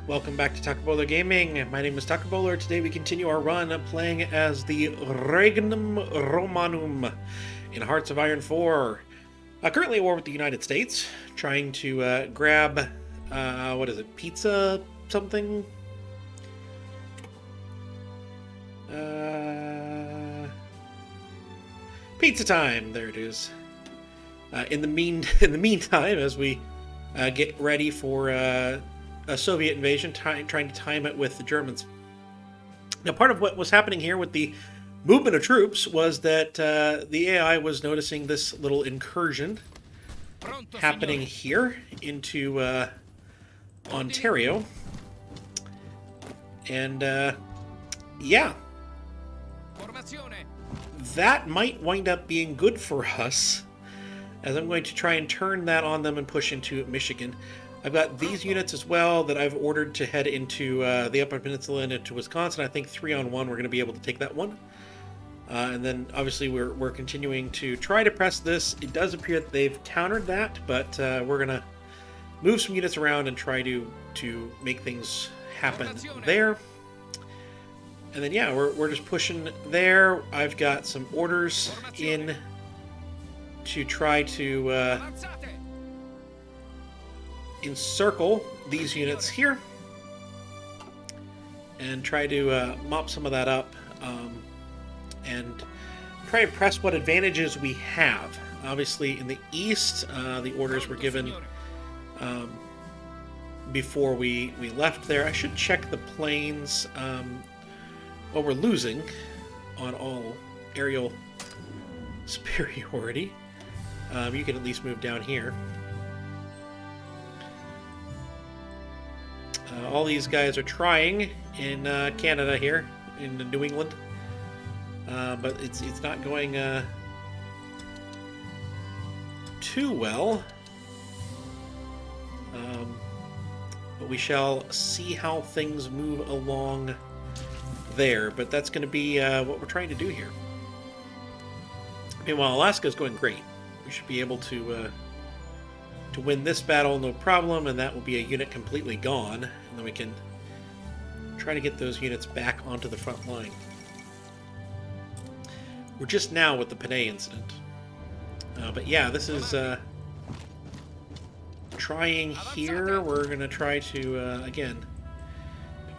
Welcome back to Taco Bowler Gaming. My name is Taco Bowler. Today we continue our run playing as the Regnum Romanum in Hearts of Iron 4. Currently at war with the United States, trying to grab, what is it, pizza something? Pizza time! There it is. In the meantime, as we get ready for a Soviet invasion, trying to time it with the Germans. Now, part of what was happening here with the movement of troops was that the AI was noticing this little incursion happening here into Ontario. And, yeah. That might wind up being good for us, as I'm going to try and turn that on them and push into Michigan. I've got these units as well that I've ordered to head into the Upper Peninsula and into Wisconsin. I think 3-on-1 we're going to be able to take that one. And then obviously we're continuing to try to press this. It does appear that they've countered that, but we're going to move some units around and try to make things happen there. And then yeah, we're just pushing there. I've got some orders in to try to encircle these units here and try to mop some of that up and try and press what advantages we have. Obviously in the east, the orders were given before we left there. I should check the planes. Well, we're losing on all aerial superiority. You can at least move down here. All these guys are trying in Canada here, in New England, but it's not going too well. But we shall see how things move along there. But that's going to be what we're trying to do here. Meanwhile, Alaska's going great. We should be able to win this battle, no problem, and that will be a unit completely gone, and then we can try to get those units back onto the front line. We're just now with the Panay incident. But yeah, this is trying here. We're going to try to, again,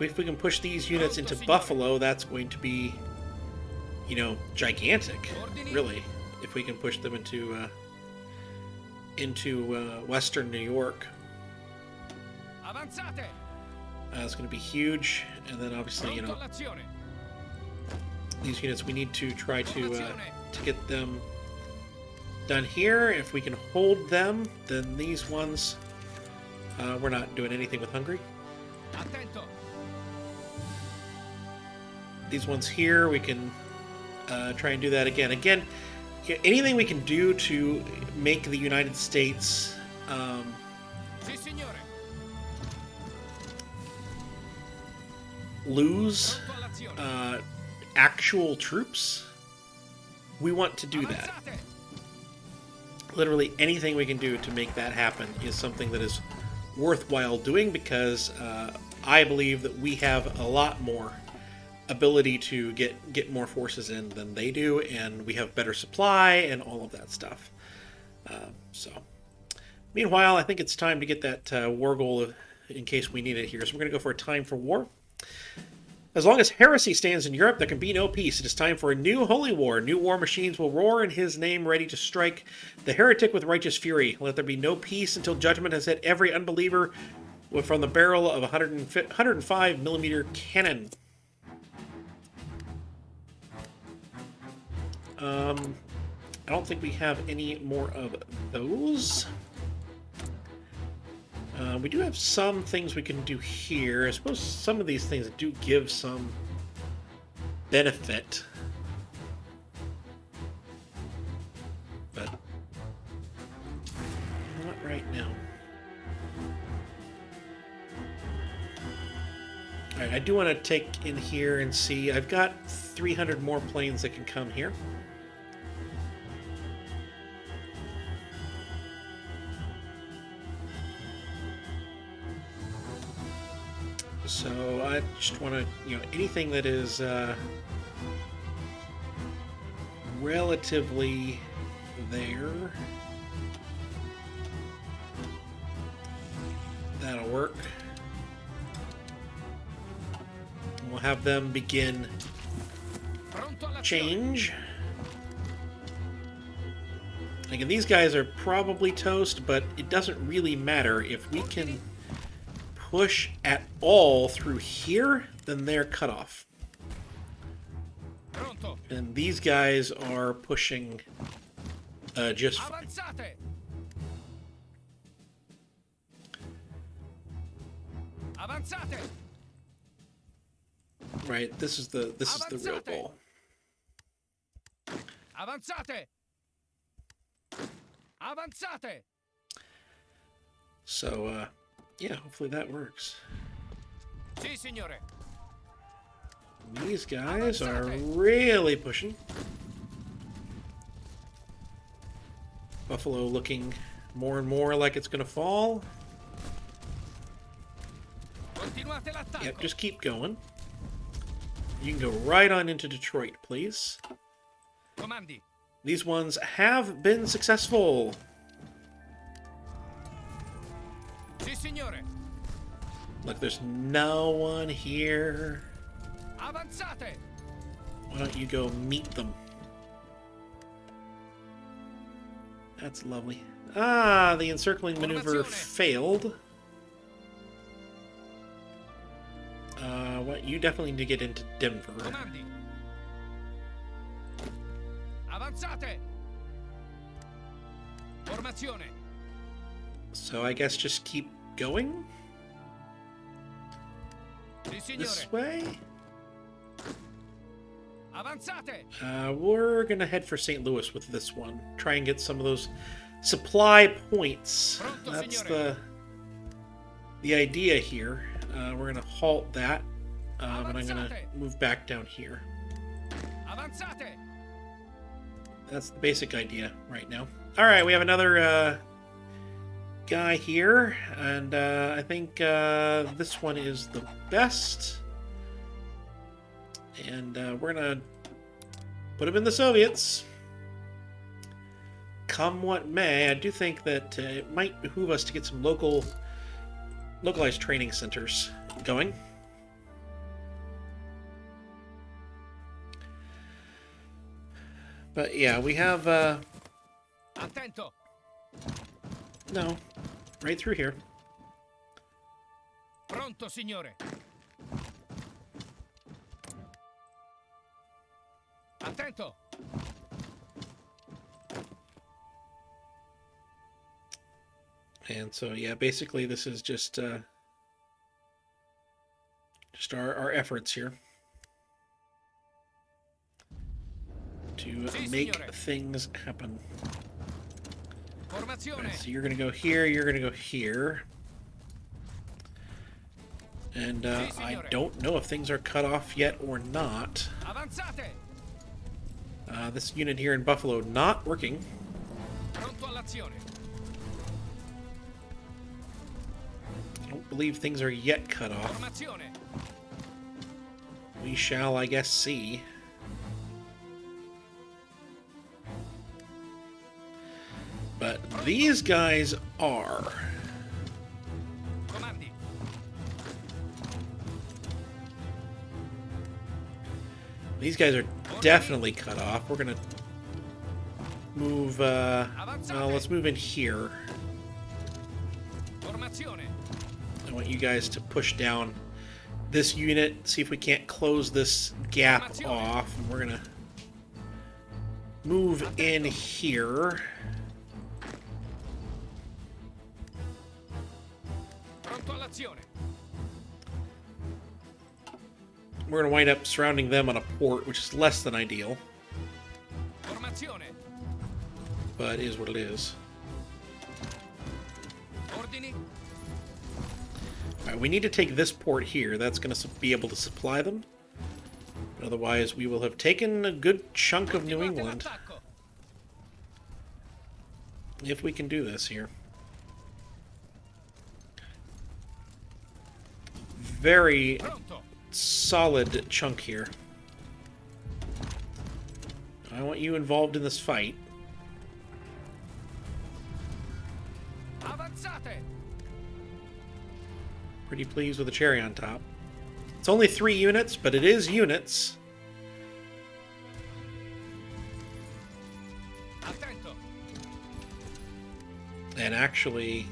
if we can push these units into Buffalo, that's going to be, you know, gigantic, really, if we can push them into western New York. It's going to be huge, and then obviously, you know, these units we need to try to get them done here. If we can hold them, then these ones, we're not doing anything with Hungary. These ones here, we can try and do that again. Again, anything we can do to make the United States lose actual troops, we want to do that. Literally anything we can do to make that happen is something that is worthwhile doing, because I believe that we have a lot more ability to get more forces in than they do, and we have better supply and all of that stuff. So meanwhile, I think it's time to get that war goal in case we need it here. So we're going to go for a time for war. As long as heresy stands in Europe, there can be no peace. It is time for a new holy war. New war machines will roar in his name, ready to strike the heretic with righteous fury. Let there be no peace until judgment has hit every unbeliever from the barrel of a 105 millimeter cannon. I don't think we have any more of those. We do have some things we can do here. I suppose some of these things do give some benefit. But not right now. Alright, I do want to take in here and see. I've got 300 more planes that can come here. So I just want to, anything that is relatively there. That'll work. We'll have them begin change. Again, these guys are probably toast, but it doesn't really matter. If we can push at all through here, then they're cut off. And these guys are pushing just fine. Right, this is the real goal. Avanzate! Avanzate! So, yeah, hopefully that works. Sì, signore. These guys are really pushing. Buffalo looking more and more like it's going to fall. Yep, just keep going. You can go right on into Detroit, please. Comandi. These ones have been successful. Sì, signore. Look, there's no one here. Avanzate. Why don't you go meet them? That's lovely. Ah, the encircling maneuver failed. What? You definitely need to get into Denver. Comandi. Avanzate. Formazione. So I guess just keep going Sì, signore. this way. Avanzate. We're gonna head for St. Louis with this one. Try and get some of those supply points. Pronto, That's signore. the idea here. We're gonna halt that, and I'm gonna move back down here. Avanzate. That's the basic idea right now. All right, we have another guy here, and I think this one is the best. And we're gonna put him in the Soviets. Come what may, I do think that it might behoove us to get some localized training centers going. But yeah, we have Attento. no, right through here. Pronto, signore. Attento. And so yeah, basically this is just our efforts here to make things happen. Formazione. Right, so you're gonna go here, you're gonna go here. And I don't know if things are cut off yet or not. Avanzate. This unit here in Buffalo not working. Pronto all'azione. I don't believe things are yet cut off. Formazione. We shall, I guess, see. But these guys are. Comandi. These guys are definitely cut off. We're gonna move, well, let's move in here. Formazione. I want you guys to push down this unit, see if we can't close this gap off. And we're gonna move in here. Pronto all'azione. We're gonna wind up surrounding them on a port, which is less than ideal, Formazione. but is what it is. Ordini. All right, we need to take this port here. That's going to be able to supply them. But otherwise, we will have taken a good chunk of New England. If we can do this here. very Pronto. solid chunk here. I want you involved in this fight. Avanzate. Pretty pleased with the cherry on top. It's only 3 units, but it is units. Attento. And actually,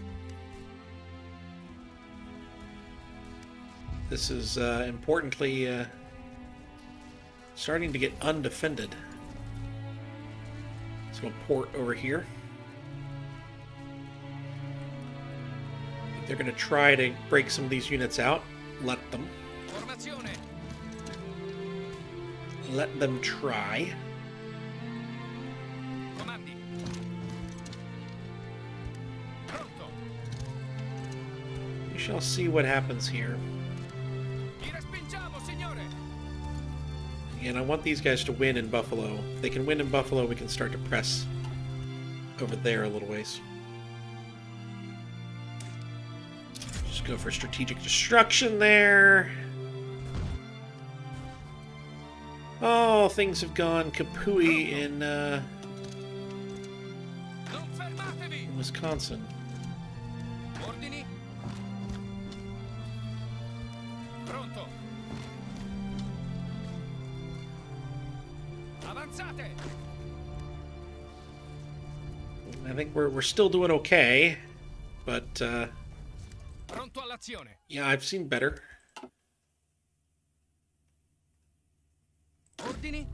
this is importantly starting to get undefended. So we'll port over here. They're going to try to break some of these units out. Let them. Formazione. Let them try. Comandi. Pronto. We shall see what happens here. Li respingiamo, signore. And I want these guys to win in Buffalo. If they can win in Buffalo, we can start to press over there a little ways. Just go for strategic destruction there. Oh, things have gone kapooey in Non fermatevi. Wisconsin. Ordini. Pronto. Avanzate. I think we're still doing okay, but Pronto all'azione. yeah, I've seen better. Ordini.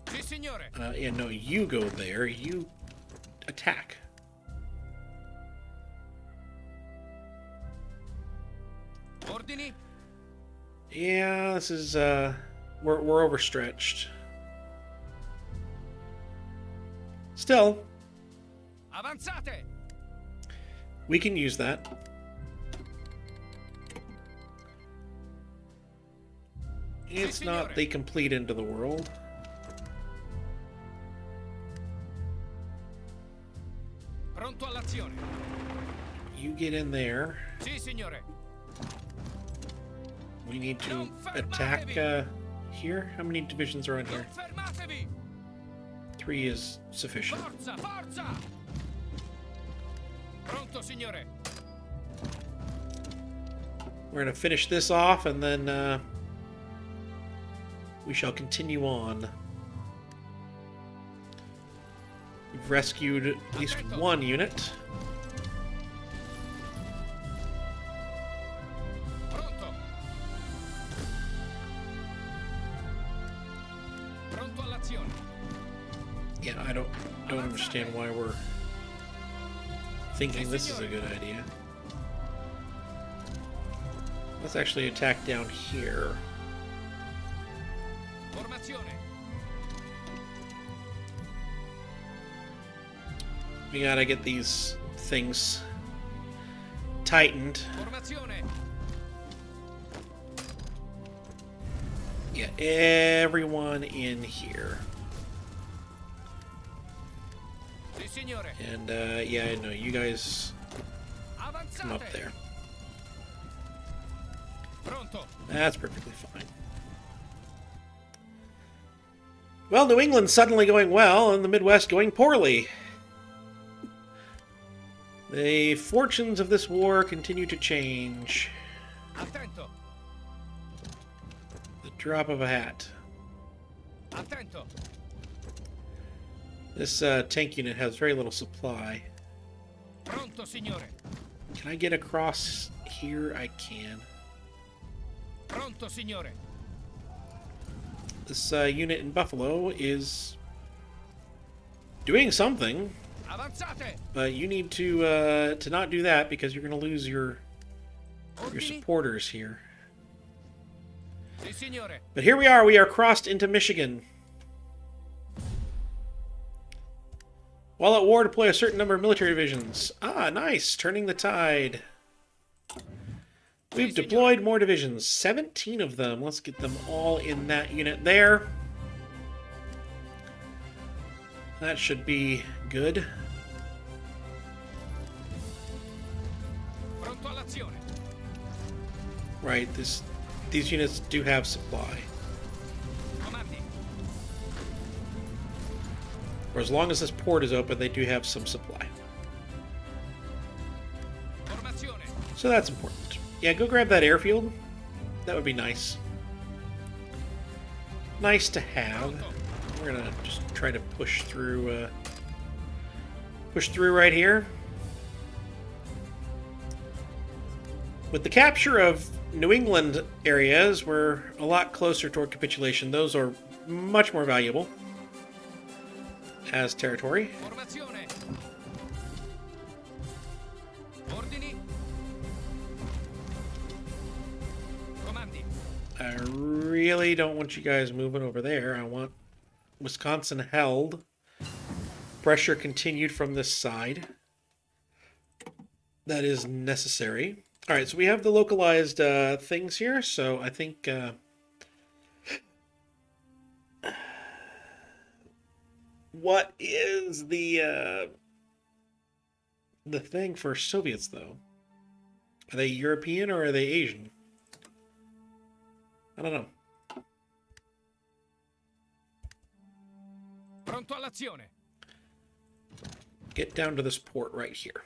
Sì, signore. Yeah, no, you go there. You attack. Ordini. Yeah, this is we're overstretched. Still, Avanzate. we can use that. It's not the complete end of the world. Pronto all'azione. You get in there. Sì, signore. We need to Non attack fermatevi. here. How many divisions are on Non here? fermatevi. 3 is sufficient. Forza, forza. Pronto, signore. We're going to finish this off, and then we shall continue on. We've rescued at least 1 unit. Pronto. Pronto all'azione. Yeah, I don't understand why we're thinking this is a good idea. Let's actually attack down here. Formazione. We gotta get these things tightened. Formazione. Yeah, everyone in here. Sì, signore. And yeah, I know you guys Avanzate. come up there. Pronto. That's perfectly fine. Well, New England's suddenly going well, and the Midwest going poorly. The fortunes of this war continue to change. Attento. The drop of a hat. Attento. This tank unit has very little supply. Pronto, signore. Can I get across here? I can. Pronto, signore. This unit in Buffalo is doing something, Avanzate. but you need to not do that because you're going to lose your Ordini. supporters here. Sì, signore. But here we are. We are crossed into Michigan. While at war, deploy a certain number of military divisions. Ah, nice. Turning the tide. We've deployed more divisions. 17 of them. Let's get them all in that unit there. That should be good. Pronto all'azione. right? These units do have supply. Comandi. For as long as this port is open, they do have some supply. Formazione. So that's important. Yeah, go grab that airfield. That would be nice. Nice to have. We're gonna just try to push through right here. With the capture of New England areas, we're a lot closer toward capitulation. Those are much more valuable as territory. Formazione. Ordini. Comandi. I really don't want you guys moving over there. I want Wisconsin held. Pressure continued from this side. That is necessary. All right, so we have the localized things here. So I think what is the thing for Soviets though? Are they European or are they Asian? I don't know. Pronto all'azione. Get down to this port right here.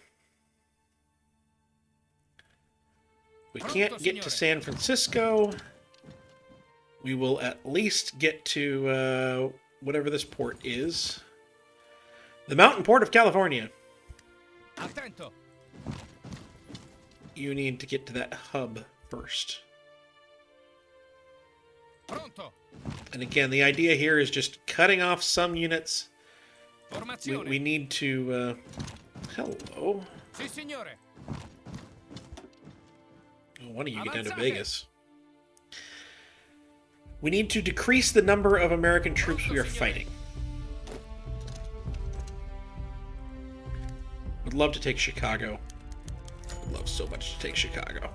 We can't get to San Francisco. We will at least get to whatever this port is. The Mountain Port of California. Attento. You need to get to that hub first. Pronto. And again, the idea here is just cutting off some units. Formazione. We need to... hello. Sì, signore. I want to you get down to Avanzate. Vegas. We need to decrease the number of American troops we are fighting. Would love to take Chicago. Would love so much to take Chicago.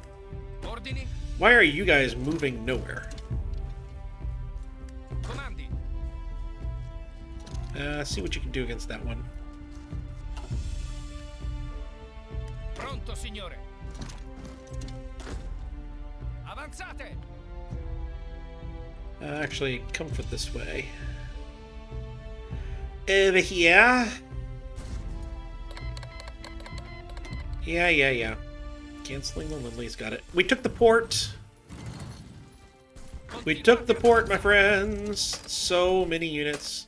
Ordini. Why are you guys moving nowhere? Comandi. See what you can do against that one. Pronto, signore. Avanzate. Actually, comfort this way. Over here. Yeah. Canceling the Lindley's got it. We took the port. We took the port, my friends. So many units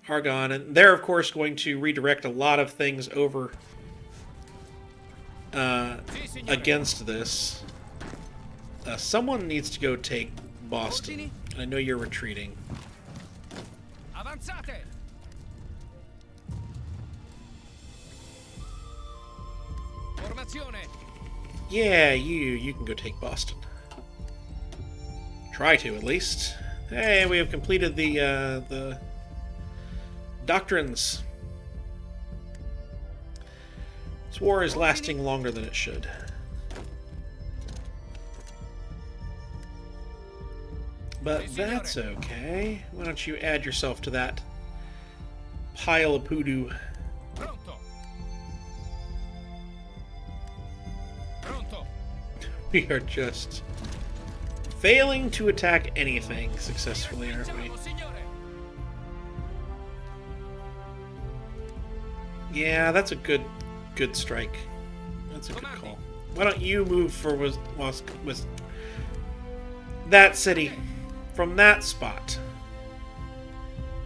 are gone. And they're, of course, going to redirect a lot of things over against this. Someone needs to go take Boston. I know you're retreating. Avanzate. Formazione. Yeah, you can go take Boston. Try to, at least. Hey, we have completed the doctrines. This war is lasting longer than it should. But that's okay. Why don't you add yourself to that pile of poodoo? Pronto. Pronto. We are just failing to attack anything successfully, aren't we? Signore. Yeah, that's a good strike. That's a good call. Why don't you move for was that city from that spot?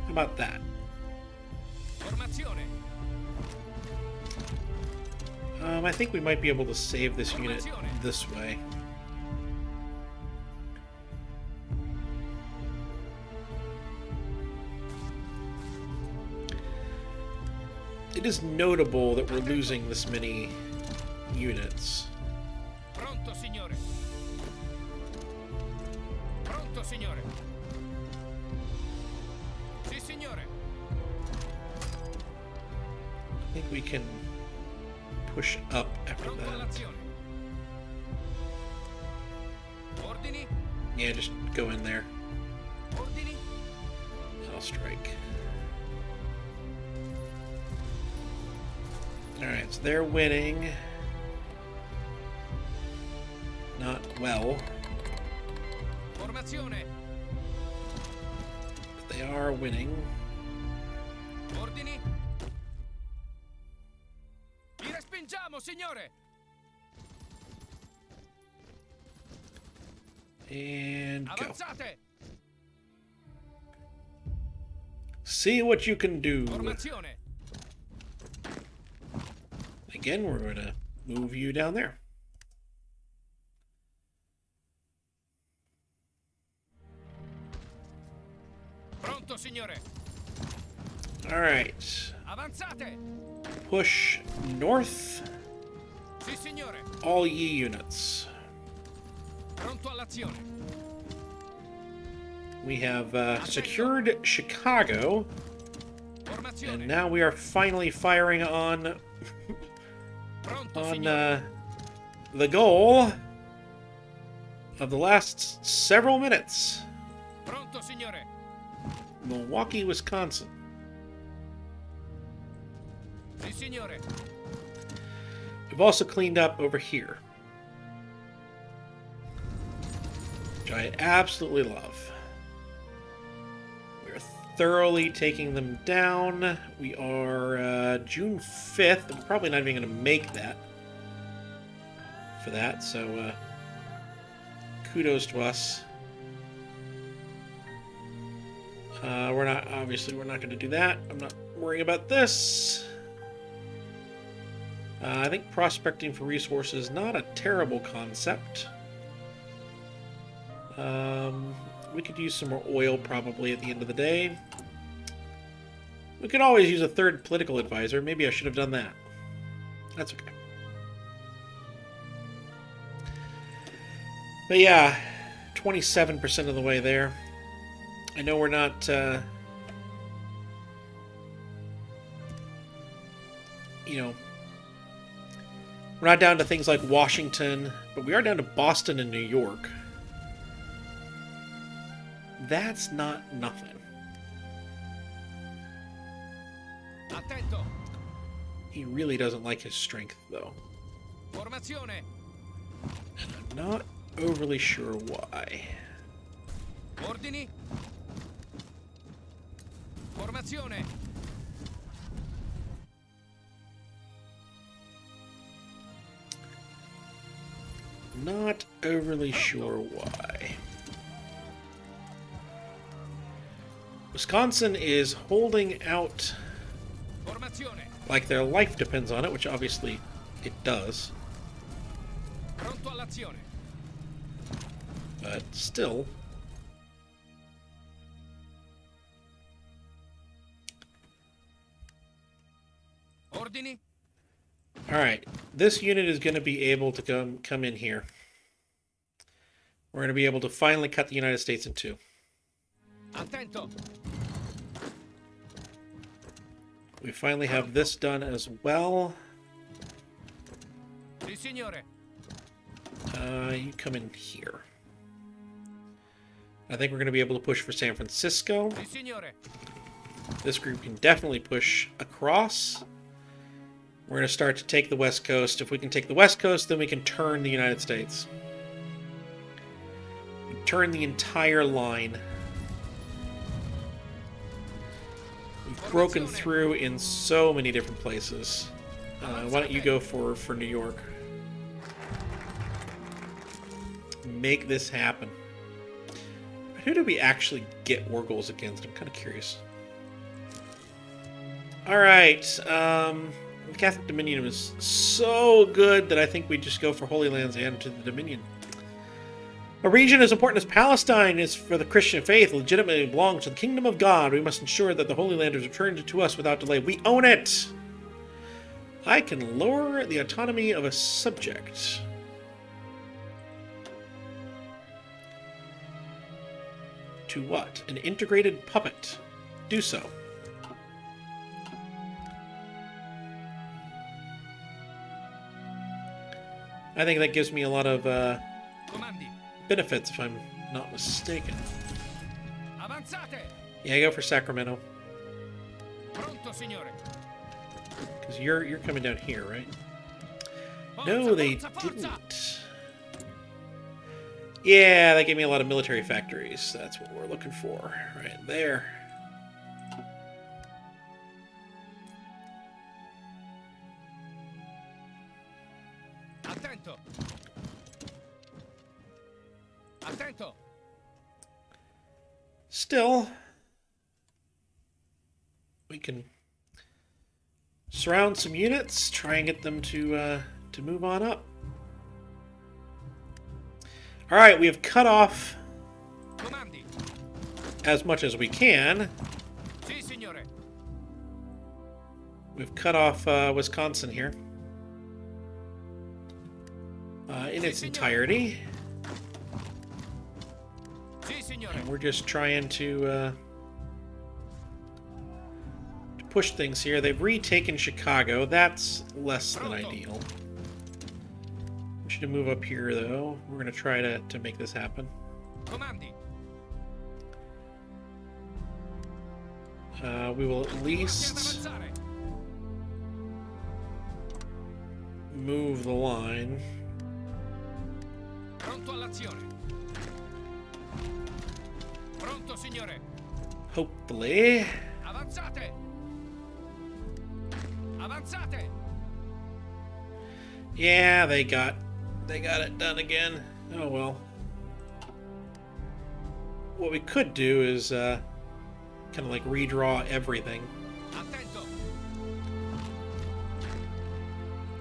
How about that? Formazione. I think we might be able to save this unit this way. It is notable that we're losing this many units. Pronto, signore. Pronto, signore. Sì, signore. I think we can push up after Pronto that. all'azione. Ordini. Yeah, just go in there. Ordini. I'll strike. Alright, so they're winning. Not well. Formazione. But they are winning. Ordini. Vi respingiamo, signore. And go. Avanzate. See what you can do. Formazione. Again, we're going to move you down there. Pronto, signore. All right. Avanzate. Push north. Sì, signore. All ye units. Pronto all'azione. We have secured Chicago. Formazione. And now we are finally firing on Pronto, signore. the goal of the last several minutes. Pronto, signore. Milwaukee, Wisconsin. Sì, signore. We've also cleaned up over here, which I absolutely love. We're thoroughly taking them down. We are June 5th. I'm probably not even going to make that for that, so kudos to us. We're not going to do that. I'm not worrying about this. I think prospecting for resources is not a terrible concept. We could use some more oil probably at the end of the day. We could always use a third political advisor. Maybe I should have done that. That's okay. But yeah, 27% of the way there. I know we're not... you know... We're not down to things like Washington, but we are down to Boston and New York. That's not nothing. Attento. He really doesn't like his strength, though. Formazione. I'm not overly sure why. Ordini. Formazione. Not overly sure why. Wisconsin is holding out Formazione. like their life depends on it, which obviously it does. Pronto all'azione. But still. Ordini. Alright, this unit is going to be able to come in here. We're going to be able to finally cut the United States in two. Attento. We finally have this done as well. Sì, signore. You come in here. I think we're going to be able to push for San Francisco. Sì, signore. This group can definitely push across. We're going to start to take the West Coast. If we can take the West Coast, then we can turn the United States. Turn the entire line. We've broken through in so many different places. Why don't you go for New York? Make this happen. Who did we actually get war goals against? I'm kind of curious. Alright, the Catholic Dominion was so good that I think we just go for Holy Lands and to the Dominion. A region as important as Palestine is for the Christian faith legitimately belongs to the Kingdom of God. We must ensure that the Holy Land is returned to us without delay. We own it! I can lower the autonomy of a subject. To what? An integrated puppet. Do so. I think that gives me a lot of Comandi. benefits, if I'm not mistaken. Avanzate. Yeah, go for Sacramento. Pronto, signore. Because you're coming down here, right? Forza, No, they forza, forza. didn't. Yeah, that gave me a lot of military factories. That's what we're looking for. Right there. Attento. Attento. Still, we can surround some units, try and get them to move on up. All right, we have cut off Comandi. as much as we can. Sì, signore. We've cut off Wisconsin here in its entirety. Sì, signore. And we're just trying to push things here. They've retaken Chicago. That's less than ideal. We should move up here, though. We're going to try to make this happen. Comandi. We will at least move the line. Pronto all'azione. Pronto, signore. Hopefully. Avanzate. Avanzate. Yeah, they got it done again. Oh well. What we could do is kind of like redraw everything. Attento.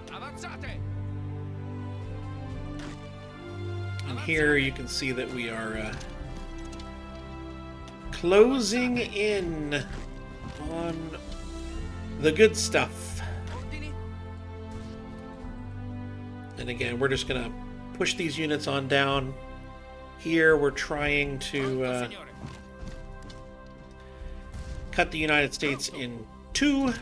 Avanzate. And here you can see that we are closing in on the good stuff. Ordini. And again, we're just going to push these units on down. Here we're trying to Pronto, signore. cut the United States in two.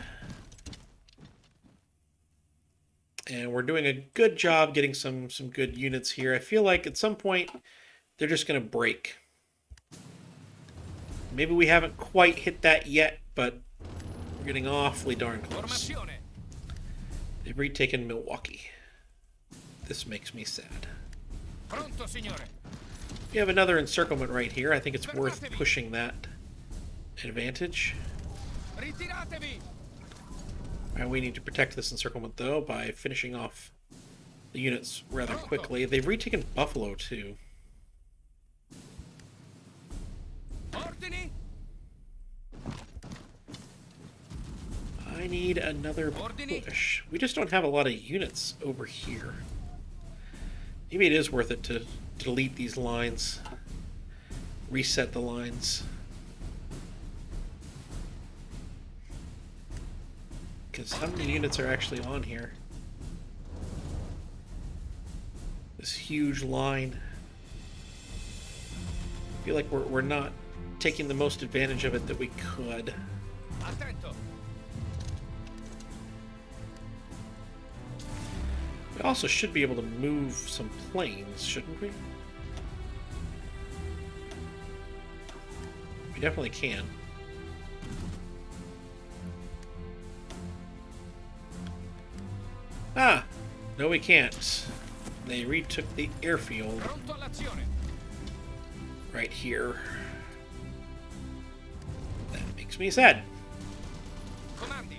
And we're doing a good job getting some good units here. I feel like at some point they're just going to break. Maybe we haven't quite hit that yet, but we're getting awfully darn close. Formazione. They've retaken Milwaukee. This makes me sad. Pronto, signore. We have another encirclement right here. I think it's worth pushing that advantage. Ritiratevi. All right, we need to protect this encirclement, though, by finishing off the units rather quickly. They've retaken Buffalo, too. Ordini. I need another push. We just don't have a lot of units over here. Maybe it is worth it to delete these lines. Reset the lines. Because how many units are actually on here? This huge line. I feel like we're not taking the most advantage of it that we could. Attento. We also should be able to move some planes, shouldn't we? We definitely can. Ah! No, we can't. They retook the airfield Pronto all'azione. right here. That makes me sad. Comandi.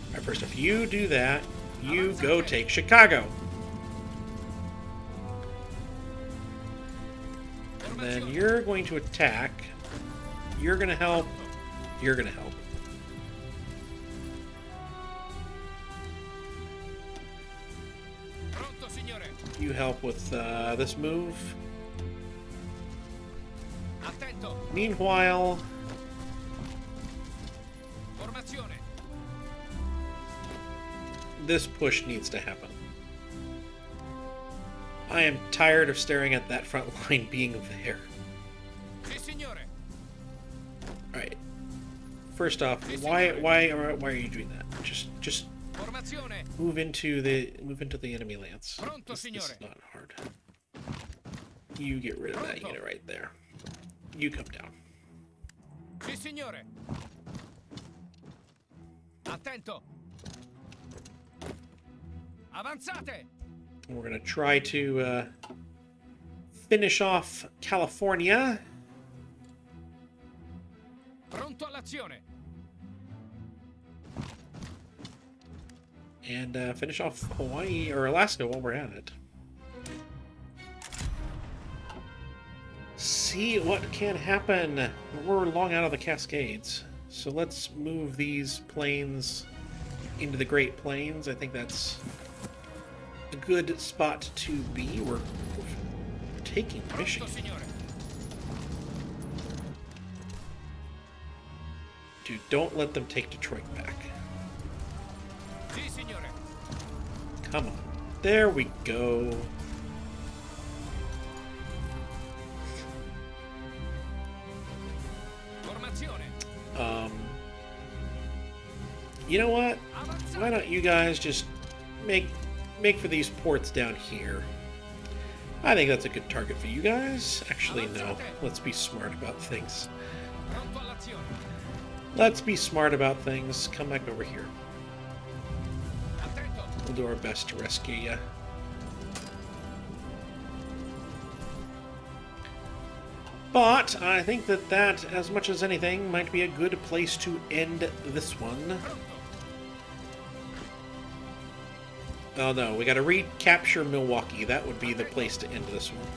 Alright, first off, you do that. You go take Chicago. And then you're going to attack. You're going to help. You're going to help. Pronto, signore. You help with this move. Attento. Meanwhile, Formazione. this push needs to happen. I am tired of staring at that front line being there. Sì, signore. Alright. First off, why are you doing that? Just Formazione. move into the enemy lands. Pronto, This signore. is not hard. You get rid of that Pronto. unit right there. You come down. Sì, signore. Attento. Avanzate. And we're gonna try to finish off California. Pronto all'azione. And finish off Hawaii or Alaska while we're at it. See what can happen. We're long out of the Cascades. So let's move these planes into the Great Plains. I think that's a good spot to be. We're taking Michigan. Pronto, signore. Dude, don't let them take Detroit back. Sì, signore. Come on. There we go. Formazione. You know what? Avanzate. Why don't you guys just make for these ports down here? I think that's a good target for you guys. Actually, no. Let's be smart about things. Pronto all'azione. Let's be smart about things. Come back over here. Attento. We'll do our best to rescue you. But I think that, as much as anything, might be a good place to end this one. Pronto. Oh no, we gotta recapture Milwaukee. That would be the place to end this one.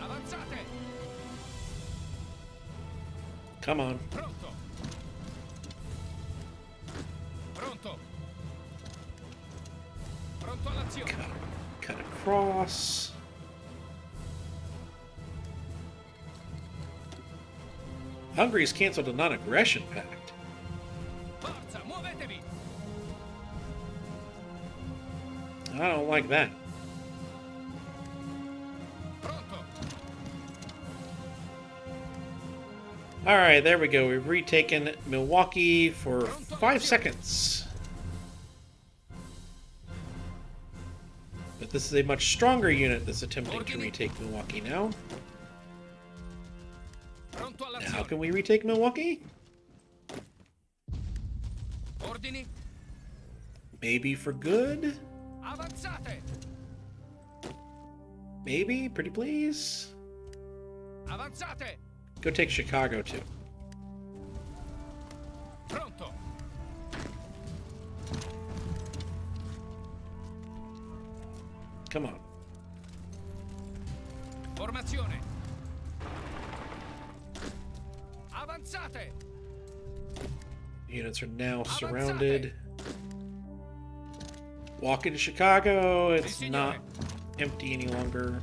Avanzate. Come on. Pronto. Pronto. Pronto all'azione. Cut across. Hungary's canceled a non-aggression pact. Forza, muovetevi. I don't like that. Pronto. Alright, there we go. We've retaken Milwaukee for 5 seconds. But this is a much stronger unit that's attempting to retake Milwaukee now. Pronto How all'azione. can we retake Milwaukee? Ordini. Maybe for good? Avanzate. Maybe? Pretty please? Avanzate. Go take Chicago, too. Pronto. Come on. Formazione. Avanzate. Units are now surrounded. Walk into Chicago. It's not empty any longer.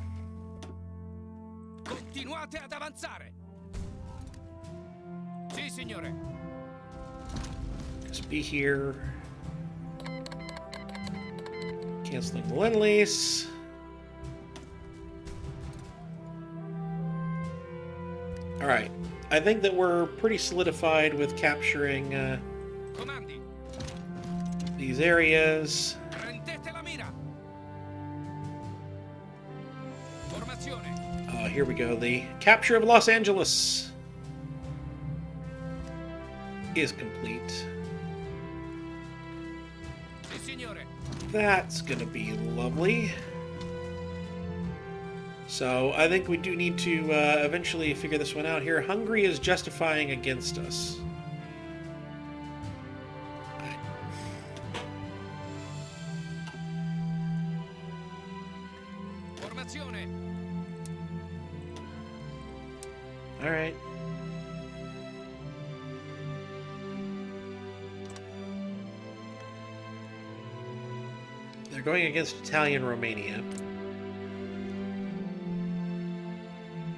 Continuate ad avanzare. Sì, signore. Just be here. Canceling the Lend-Lease. Alright. I think that we're pretty solidified with capturing Comandi. these areas. Prendete la mira. Formazione. Here we go. The capture of Los Angeles is complete. Sì, signore. That's gonna be lovely. So I think we do need to eventually figure this one out here. Hungary is justifying against us. Formazione. All right. They're going against Italian Romania.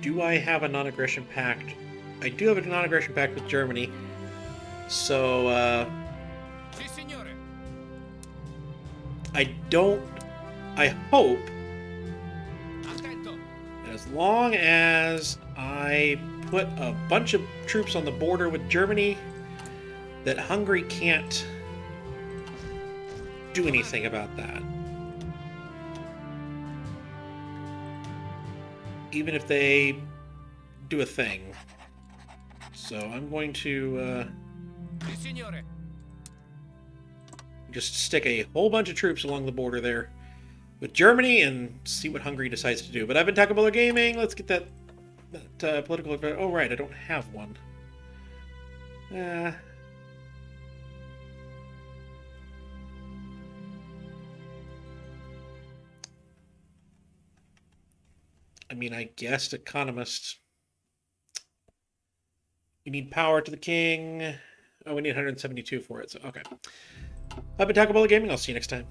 Do I have a non-aggression pact? I do have a non-aggression pact with Germany. So, Sì, signore. I hope, Attento. as long as I put a bunch of troops on the border with Germany, that Hungary can't do anything about that. Even if they do a thing. So I'm going to Sì, signore. just stick a whole bunch of troops along the border there. with Germany and see what Hungary decides to do. But I've been talking about gaming. Let's get that political. Oh right, I don't have one. I mean, I guessed economist. We need power to the king. Oh, we need 172 for it. So okay. I've been talking about gaming. I'll see you next time.